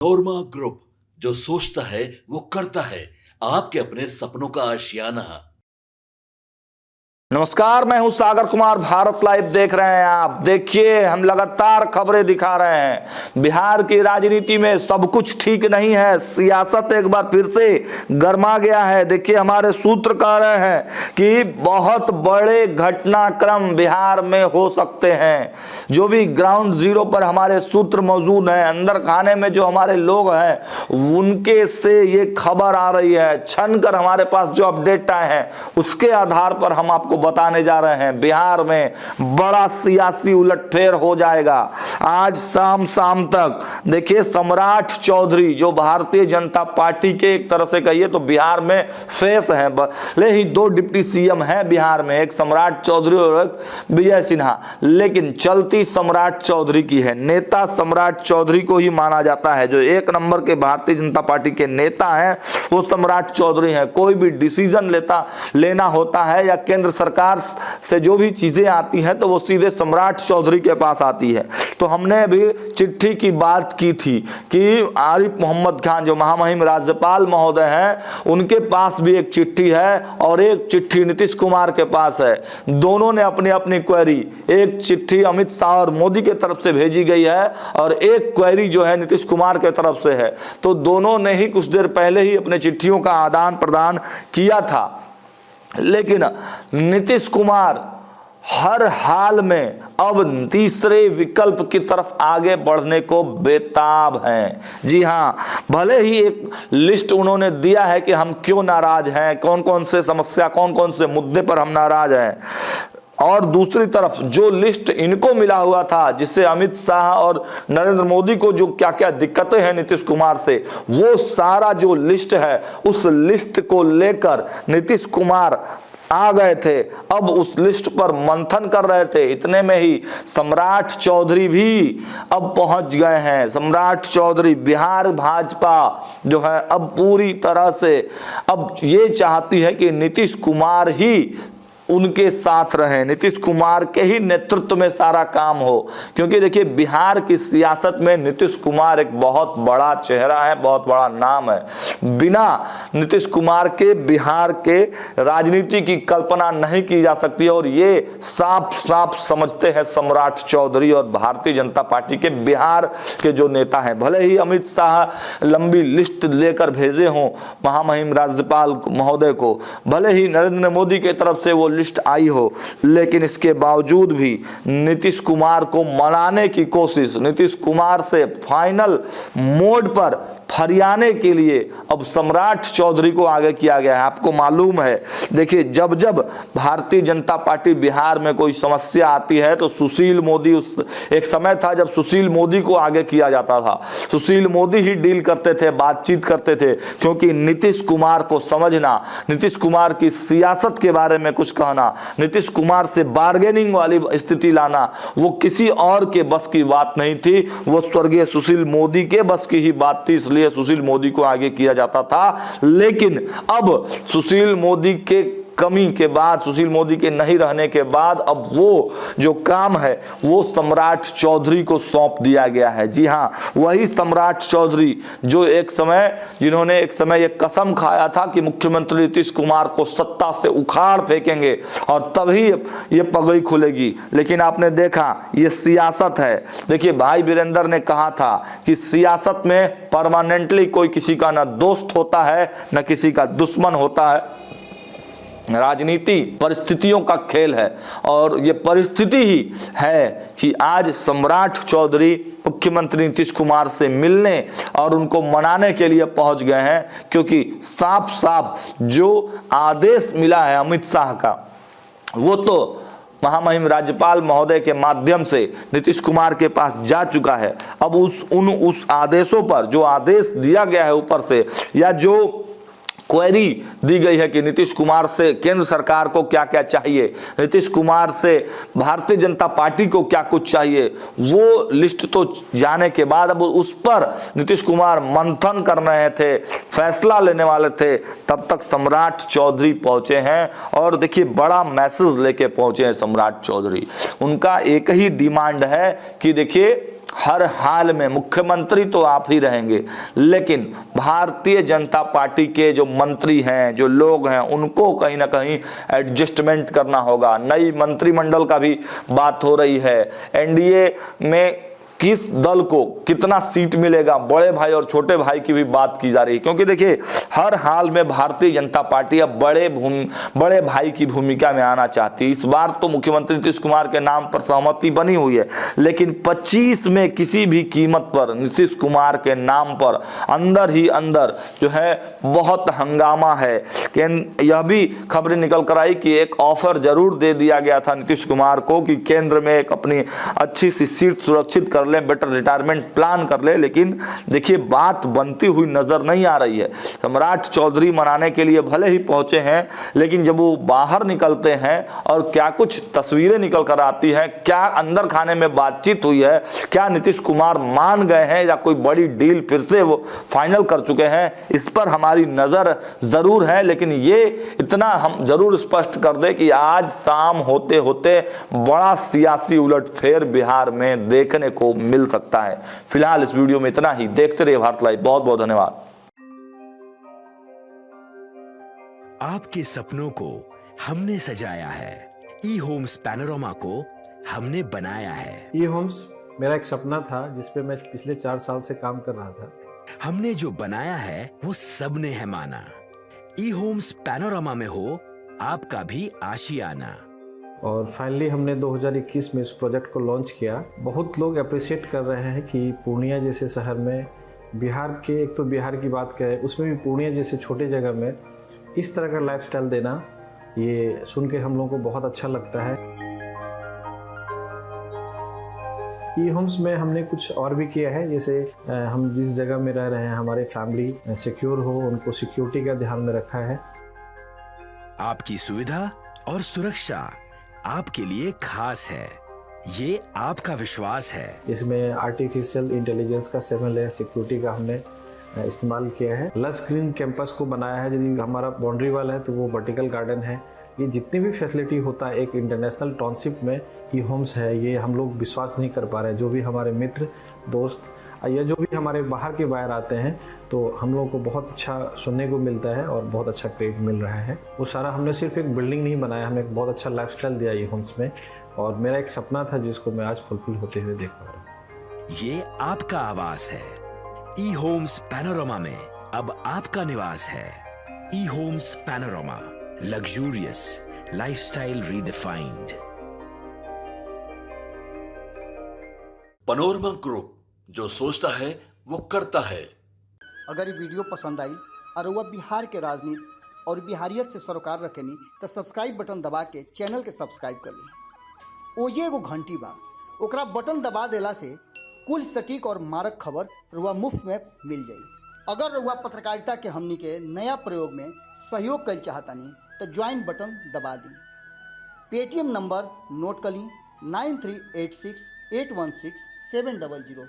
नोरमा group, जो सोचता है वो करता है। आपके अपने सपनों का आशियाना। नमस्कार, मैं हूं सागर कुमार। भारत लाइव देख रहे हैं आप। देखिए, हम लगातार खबरें दिखा रहे हैं। बिहार की राजनीति में सब कुछ ठीक नहीं है। सियासत एक बार फिर से गर्मा गया है। देखिए, हमारे सूत्र कह रहे हैं कि बहुत बड़े घटनाक्रम बिहार में हो सकते हैं। जो भी ग्राउंड जीरो पर हमारे सूत्र मौजूद हैं, अंदर खाने में जो हमारे लोग हैं, उनके से ये खबर आ रही है। छन कर हमारे पास जो अपडेट आए हैं उसके आधार पर हम आपको बताने जा रहे हैं। बिहार में बड़ा सियासी उलटफेर हो जाएगा आज शाम तक। देखिए, सम्राट चौधरी जो भारतीय जनता पार्टी के एक तरह से कहिए तो बिहार में फेस है, भले ही दो डिप्टी सीएम हैं बिहार में, एक सम्राट चौधरी और एक विजय सिन्हा, लेकिन चलती सम्राट चौधरी की है। नेता सम्राट चौधरी को ही माना जाता है। जो एक नंबर के भारतीय जनता पार्टी के नेता हैं वो सम्राट चौधरी हैं। कोई भी डिसीजन लेना होता है या केंद्र सरकार से जो भी चीजें आती हैं तो वो सीधे सम्राट चौधरी के पास आती है। तो हमने अभी चिट्ठी की बात की थी कि आरिफ मोहम्मद खान जो महामहिम राज्यपाल महोदय हैं, उनके पास भी एक चिट्ठी है और एक चिट्ठी नीतीश कुमार के पास है। दोनों ने अपनी अपनी क्वेरी, एक चिट्ठी अमित शाह और मोदी के तरफ से भेजी गई है और एक क्वेरी जो है नीतीश कुमार के तरफ से है। तो दोनों ने ही कुछ देर पहले ही अपने चिट्ठियों का आदान प्रदान किया था, लेकिन नीतीश कुमार हर हाल में अब तीसरे विकल्प की तरफ आगे बढ़ने को बेताब हैं। जी हां, भले ही एक लिस्ट उन्होंने दिया है कि हम क्यों नाराज हैं, कौन कौन से समस्या, कौन कौन से मुद्दे पर हम नाराज हैं, और दूसरी तरफ जो लिस्ट इनको मिला हुआ था जिससे अमित शाह और नरेंद्र मोदी को जो क्या क्या दिक्कतें हैं नीतीश कुमार से, वो सारा जो लिस्ट है उस लिस्ट को लेकर नीतीश कुमार आ गए थे। अब उस लिस्ट पर मंथन कर रहे थे। इतने में ही सम्राट चौधरी भी अब पहुंच गए हैं। सम्राट चौधरी, बिहार भाजपा जो है अब पूरी तरह से अब ये चाहती है कि नीतीश कुमार ही उनके साथ रहे, नीतीश कुमार के ही नेतृत्व में सारा काम हो। क्योंकि देखिए, बिहार की सियासत में नीतीश कुमार एक बहुत बड़ा चेहरा है, बहुत बड़ा नाम है। बिना नीतीश कुमार के बिहार के राजनीति की कल्पना नहीं की जा सकती और ये साफ साफ समझते हैं सम्राट चौधरी और भारतीय जनता पार्टी के बिहार के जो नेता हैं। भले ही अमित शाह लंबी लिस्ट लेकर भेजे हों महामहिम राज्यपाल महोदय को, भले ही नरेंद्र मोदी की तरफ से वो लिस्ट आई हो, लेकिन इसके बावजूद भी नीतीश कुमार को मनाने की कोशिश, नीतीश कुमार से फाइनल मोड पर फरियाने के लिए अब सम्राट चौधरी को आगे किया गया है। आपको मालूम है, देखिए, जब जब भारतीय जनता पार्टी बिहार में कोई समस्या आती है तो सुशील मोदी, उस एक समय था जब सुशील मोदी को आगे किया जाता था। सुशील मोदी ही डील करते थे, बातचीत करते थे, क्योंकि नीतीश कुमार को समझना, नीतीश कुमार की सियासत के बारे में कुछ कहना, नीतीश कुमार से बार्गेनिंग वाली स्थिति लाना, वो किसी और के बस की बात नहीं थी, वो स्वर्गीय सुशील मोदी के बस की ही बात थी। इसलिए सुशील मोदी को आगे किया जाता था। लेकिन अब सुशील मोदी के कमी के बाद, सुशील मोदी के नहीं रहने के बाद, अब वो जो काम है वो सम्राट चौधरी को सौंप दिया गया है। जी हां, वही सम्राट चौधरी जो जिन्होंने एक समय ये कसम खाया था कि मुख्यमंत्री नीतीश कुमार को सत्ता से उखाड़ फेंकेंगे और तभी ये पगड़ी खुलेगी। लेकिन आपने देखा, ये सियासत है। देखिए, भाई वीरेंद्र ने कहा था कि सियासत में परमानेंटली कोई किसी का ना दोस्त होता है न किसी का दुश्मन होता है। राजनीति परिस्थितियों का खेल है और ये परिस्थिति ही है कि आज सम्राट चौधरी मुख्यमंत्री नीतीश कुमार से मिलने और उनको मनाने के लिए पहुंच गए हैं। क्योंकि साफ साफ जो आदेश मिला है अमित शाह का, वो तो महामहिम राज्यपाल महोदय के माध्यम से नीतीश कुमार के पास जा चुका है। अब उस आदेशों पर, जो आदेश दिया गया है ऊपर से, या जो क्वेरी दी गई है कि नीतीश कुमार से केंद्र सरकार को क्या क्या चाहिए, नीतीश कुमार से भारतीय जनता पार्टी को क्या कुछ चाहिए, वो लिस्ट तो जाने के बाद अब उस पर नीतीश कुमार मंथन कर रहे थे, फैसला लेने वाले थे, तब तक सम्राट चौधरी पहुंचे हैं। और देखिए, बड़ा मैसेज लेके पहुंचे हैं सम्राट चौधरी। उनका एक ही डिमांड है कि देखिए, हर हाल में मुख्यमंत्री तो आप ही रहेंगे, लेकिन भारतीय जनता पार्टी के जो मंत्री हैं, जो लोग हैं, उनको कहीं ना कहीं एडजस्टमेंट करना होगा। नई मंत्रिमंडल का भी बात हो रही है। एनडीए में किस दल को कितना सीट मिलेगा, बड़े भाई और छोटे भाई की भी बात की जा रही है, क्योंकि देखिए हर हाल में भारतीय जनता पार्टी अब बड़े भाई की भूमिका में आना चाहती है। इस बार तो मुख्यमंत्री नीतीश कुमार के नाम पर सहमति बनी हुई है, लेकिन 25 में किसी भी कीमत पर नीतीश कुमार के नाम पर अंदर ही अंदर जो है बहुत हंगामा है। यह भी खबरें निकल कर आई कि एक ऑफर जरूर दे दिया गया था नीतीश कुमार को कि केंद्र में एक अपनी अच्छी सी सीट सुरक्षित कर ले, बेटर रिटायरमेंट प्लान कर ले, लेकिन देखिए बात बनती हुई नजर नहीं आ रही है। सम्राट चौधरी मनाने के लिए भले ही पहुंचे हैं, लेकिन जब वो बाहर निकलते हैं और क्या कुछ तस्वीरें निकल कर आती हैं, क्या अंदर खाने में बातचीत हुई है, क्या नीतीश कुमार मान गए हैं या कोई बड़ी डील फिर से वो फाइनल कर चुके हैं, इस पर हमारी नजर जरूर है। लेकिन ये इतना हम जरूर स्पष्ट कर दे कि आज शाम होते होते बड़ा सियासी उलटफेर बिहार में देखने को मिल सकता है। फिलहाल इस वीडियो में इतना ही। देखते रहिए भारत लाइव। बहुत बहुत धन्यवाद। आपके सपनों को हमने सजाया है, ई होम्स पैनोरामा को हमने बनाया है। ई होम्स मेरा एक सपना था जिस पे मैं पिछले 4 साल से काम कर रहा था। हमने जो बनाया है वो सबने है माना। ई होम्स पैनोरामा में हो आपका भी आशियाना। और फाइनली हमने 2021 में इस प्रोजेक्ट को लॉन्च किया। बहुत लोग अप्रिशिएट कर रहे हैं कि पूर्णिया जैसे शहर में, बिहार के, एक तो बिहार की बात करें उसमें भी पूर्णिया जैसे छोटे जगह में इस तरह का लाइफस्टाइल देना, ये सुन के हम लोगों को बहुत अच्छा लगता है। ई होम्स में हमने कुछ और भी किया है, जैसे हम जिस जगह में रह रहे हैं हमारे फैमिली सिक्योर हो, उनको सिक्योरिटी का ध्यान में रखा है। आपकी सुविधा और सुरक्षा आपके लिए खास है, ये आपका विश्वास है। इसमें आर्टिफिशियल इंटेलिजेंस का 7 लेयर सिक्योरिटी का हमने इस्तेमाल किया है। लस ग्रीन कैंपस को बनाया है। यदि हमारा बाउंड्री वाल है तो वो वर्टिकल गार्डन है। ये जितनी भी फैसिलिटी होता है एक इंटरनेशनल टाउनशिप में, ई होम्स है, ये हम लोग विश्वास नहीं कर पा रहे हैं। जो भी हमारे मित्र दोस्त या जो भी हमारे बाहर के बाहर आते हैं तो हम लोगों को बहुत अच्छा सुनने को मिलता है और बहुत अच्छा क्रेडिट मिल रहा है। वो सारा हमने सिर्फ एक बिल्डिंग नहीं बनाया, हमें एक बहुत अच्छा लाइफस्टाइल दिया ई होम्स में, और मेरा एक सपना था जिसको मैं आज फुलफिल होते हुए देख पा रहा हूँ। ये आपका आवास है। ई होम्स पैनोरामा में अब आपका निवास है। E homes Panorama, luxurious lifestyle redefined. Panorama group, जो सोचता है वो करता है। अगर ये वीडियो पसंद आई और वह बिहार के राजनीति और बिहारियत से सरोकार रखेनी तो सब्सक्राइब बटन दबा के चैनल के सब्सक्राइब कर ली। ओजे एगो घंटी बा, ओकरा बटन दबा देला से कुल सटीक और मारक खबर रुआ मुफ्त में मिल जाई। अगर रुआ पत्रकारिता के हमनी के नया प्रयोग में सहयोग कर चाहतानी तो ज्वाइन बटन दबा दी। पेटीएम नंबर नोट कर ली 9386 816 700।